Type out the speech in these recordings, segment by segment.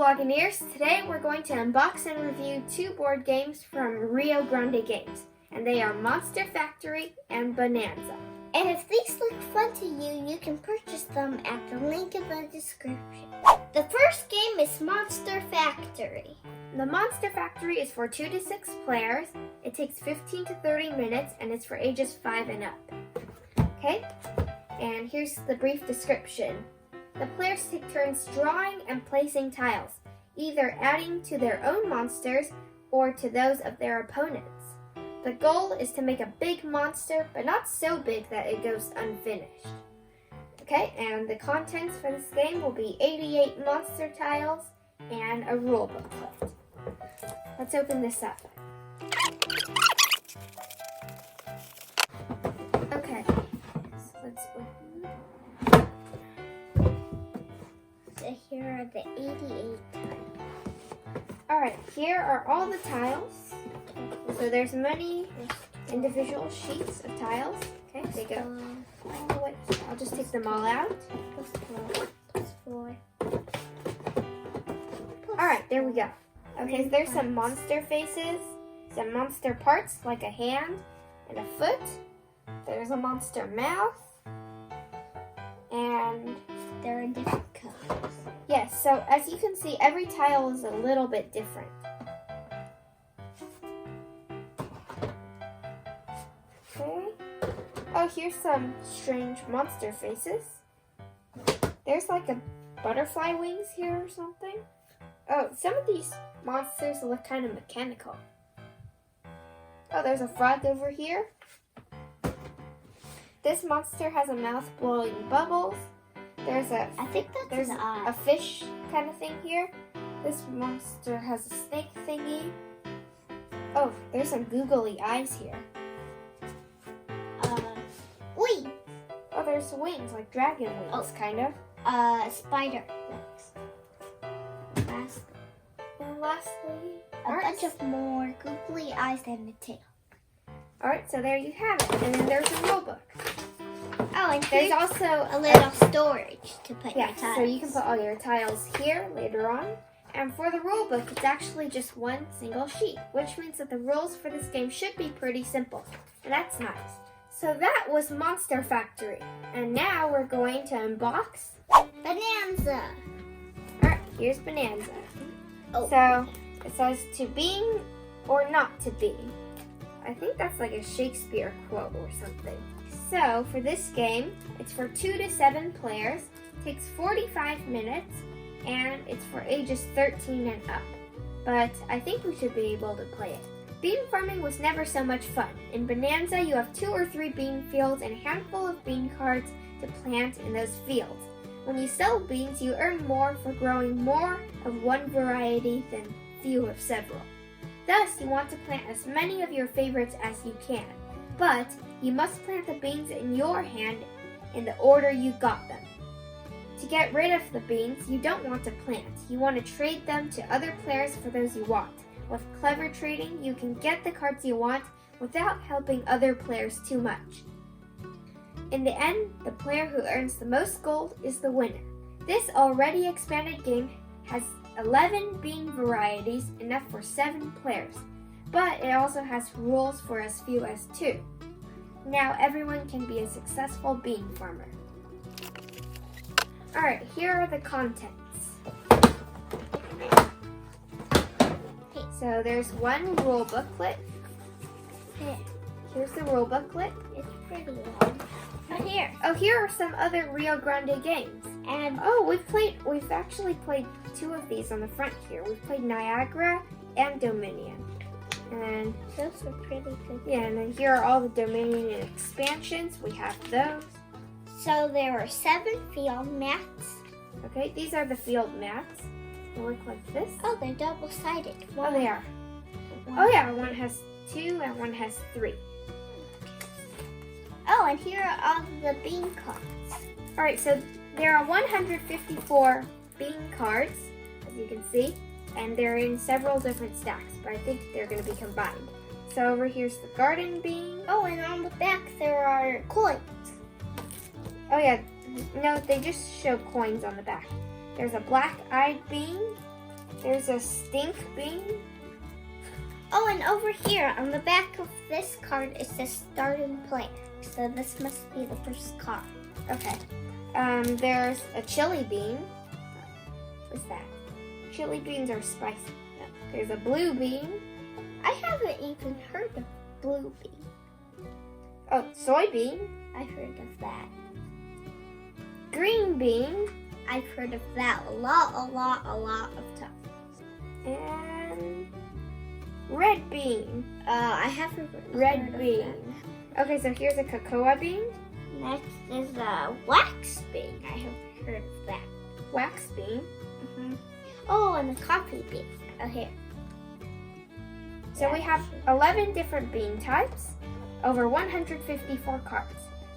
Blogineers, today we're going to unbox and review two board games from Rio Grande Games, and they are Monster Factory and Bonanza. And if these look fun to you, you can purchase them at the link in the description. The first game is Monster Factory. The Monster Factory is for 2 to 6 players. It takes 15 to 30 minutes and it's for ages 5 and up. Okay, and here's the brief description. The players take turns drawing and placing tiles, either adding to their own monsters or to those of their opponents. The goal is to make a big monster, but not so big that it goes unfinished. Okay, and the contents for this game will be 88 monster tiles and a rule booklet. Let's open this up. Okay, so let's open. So here are the 88 tiles. Alright, here are all the tiles. So there's many individual sheets of tiles. Okay, they go. Oh, wait, I'll just take them all out. +4. Alright, there we go. Okay, so there's some monster faces, some monster parts like a hand and a foot. There's a monster mouth. And They're in different colors. yes, so as you can see, every tile is a little bit different. Okay. Oh, here's some strange monster faces. There's like a butterfly wings here or something. Oh, some of these monsters look kind of mechanical. Oh, there's a frog over here. This monster has a mouth blowing bubbles. There's a I think that's an eye. a fish kind of thing here. This monster has a snake thingy. Oh, there's some googly eyes here. Wings. Oh, there's wings, like dragon wings, kind of. Spider legs. And lastly, A bunch of more googly eyes and a tail. Alright, so there you have it. And then there's a rule book. Oh, and There's here's also a little storage to put your tiles. so you can put all your tiles here later on. And for the rule book, it's actually just one single sheet, which means that the rules for this game should be pretty simple. And that's nice. So that was Monster Factory. And now we're going to unbox Bonanza. Alright, here's Bonanza. Oh. So it says to being or not to be. I think that's like a Shakespeare quote or something. So for this game, it's for 2 to 7 players, takes 45 minutes, and it's for ages 13 and up. But I think we should be able to play it. Bean farming was never so much fun. In Bonanza, you have 2 or 3 bean fields and a handful of bean cards to plant in those fields. When you sell beans, you earn more for growing more of one variety than few of several. Thus, you want to plant as many of your favorites as you can, but you must plant the beans in your hand in the order you got them. To get rid of the beans you don't want to plant, you want to trade them to other players for those you want. With clever trading, you can get the cards you want without helping other players too much. In the end, the player who earns the most gold is the winner. This already expanded game has 11 bean varieties, enough for 7 players, but it also has rules for as few as 2. Now everyone can be a successful bean farmer. Alright, here are the contents. So there's one rule booklet. Here's the rule booklet. It's pretty long. But here. Oh, here are some other Rio Grande games. And oh, we've actually played 2 of these on the front here. We've played Niagara and Dominion. And those are pretty good. Yeah, and then here are all the Dominion expansions. We have those. So there are 7 field mats. Okay, these are the field mats. They look like this. Oh, they're double-sided. Oh, they are. Oh yeah, one has 2 and one has 3. Oh, and here are all the bean cards. Alright, so there are 154 bean cards, as you can see, and they're in several different stacks, but I think they're going to be combined. So over here's the garden bean. Oh, and on the back there are coins. Oh yeah, no, they just show coins on the back. There's a black-eyed bean, There's a stink bean. Oh, and over here on the back of this card it says starting player. So this must be the first card. Okay. There's a chili bean. What's that? Chili beans are spicy. No. There's a blue bean. I haven't even heard of blue bean. Oh, soybean. I've heard of that. Green bean. I've heard of that a lot of times. And red bean. I haven't Red heard bean. of Okay, so here's a cocoa bean. that. Next is a wax bean. I have heard of that. Wax bean. Oh, and the coffee bean. Oh, here. So we have 11 different bean types, over 154 cards.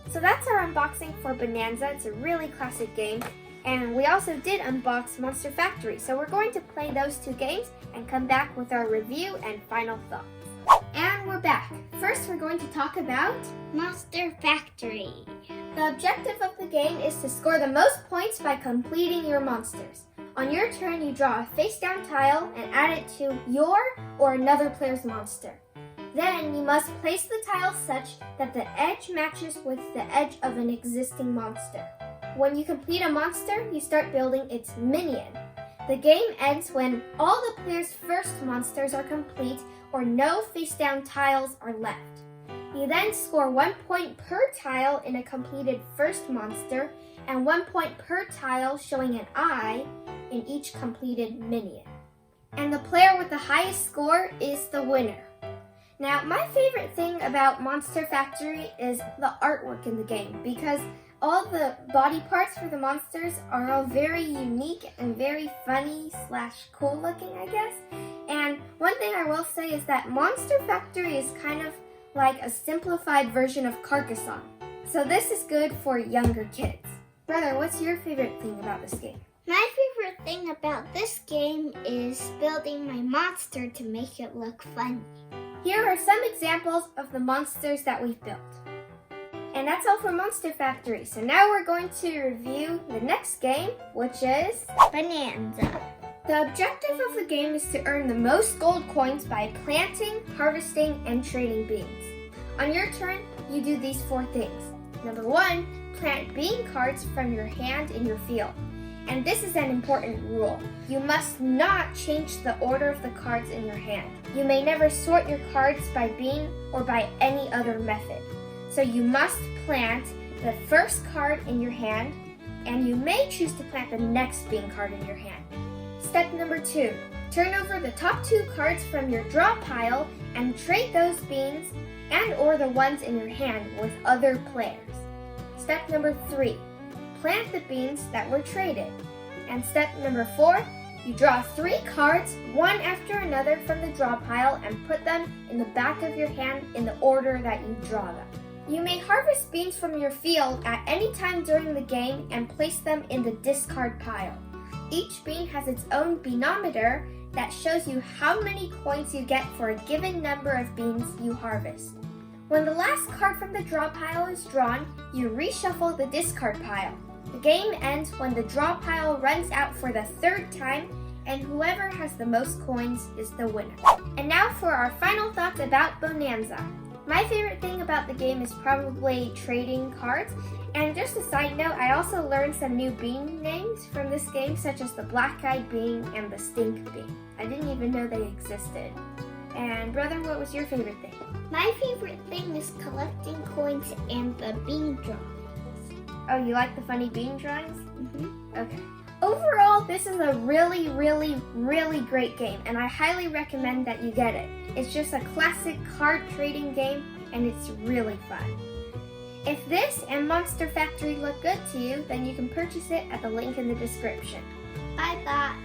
So that's our unboxing for Bonanza. It's a really classic game. And we also did unbox Monster Factory. So we're going to play those two games and come back with our review and final thoughts. And we're back. First, we're going to talk about Monster Factory. the objective of the game is to score the most points by completing your monsters. On your turn, you draw a face-down tile and add it to your or another player's monster. Then you must place the tile such that the edge matches with the edge of an existing monster. When you complete a monster, you start building its minion. The game ends when all the player's first monsters are complete or no face-down tiles are left. You then score 1 point per tile in a completed first monster and 1 point per tile showing an eye in each completed minion. And the player with the highest score is the winner. Now, my favorite thing about Monster Factory is the artwork in the game because all the body parts for the monsters are all very unique and very funny / cool looking, I guess. And one thing I will say is that Monster Factory is kind of like a simplified version of Carcassonne. So this is good for younger kids. Brother, what's your favorite thing about this game? My favorite thing about this game is building my monster to make it look funny. Here are some examples of the monsters that we've built. And that's all for Monster Factory. So now we're going to review the next game, which is Bonanza. The objective of the game is to earn the most gold coins by planting, harvesting, and trading beans. On your turn, you do these 4 things. Number 1, plant bean cards from your hand in your field. And this is an important rule. You must not change the order of the cards in your hand. You may never sort your cards by bean or by any other method. So you must plant the first card in your hand, and you may choose to plant the next bean card in your hand. Step number 2, turn over the top 2 cards from your draw pile and trade those beans and or the ones in your hand with other players. Step number 3, plant the beans that were traded. And step number 4, you draw 3 cards, one after another from the draw pile and put them in the back of your hand in the order that you draw them. You may harvest beans from your field at any time during the game and place them in the discard pile. Each bean has its own beanometer that shows you how many coins you get for a given number of beans you harvest. When the last card from the draw pile is drawn, you reshuffle the discard pile. The game ends when the draw pile runs out for the 3rd time, and whoever has the most coins is the winner. And now for our final thoughts about Bonanza. My favorite thing about the game is probably trading cards. And just a side note, I also learned some new bean names from this game, such as the black-eyed bean and the stink bean. I didn't even know they existed. And brother, what was your favorite thing? My favorite thing is collecting coins and the bean drawings. Oh, you like the funny bean drawings? Mm-hmm. Okay. Overall, this is a really, really, really great game, and I highly recommend that you get it. It's just a classic card trading game, and it's really fun. If this and Monster Factory look good to you, then you can purchase it at the link in the description. I got...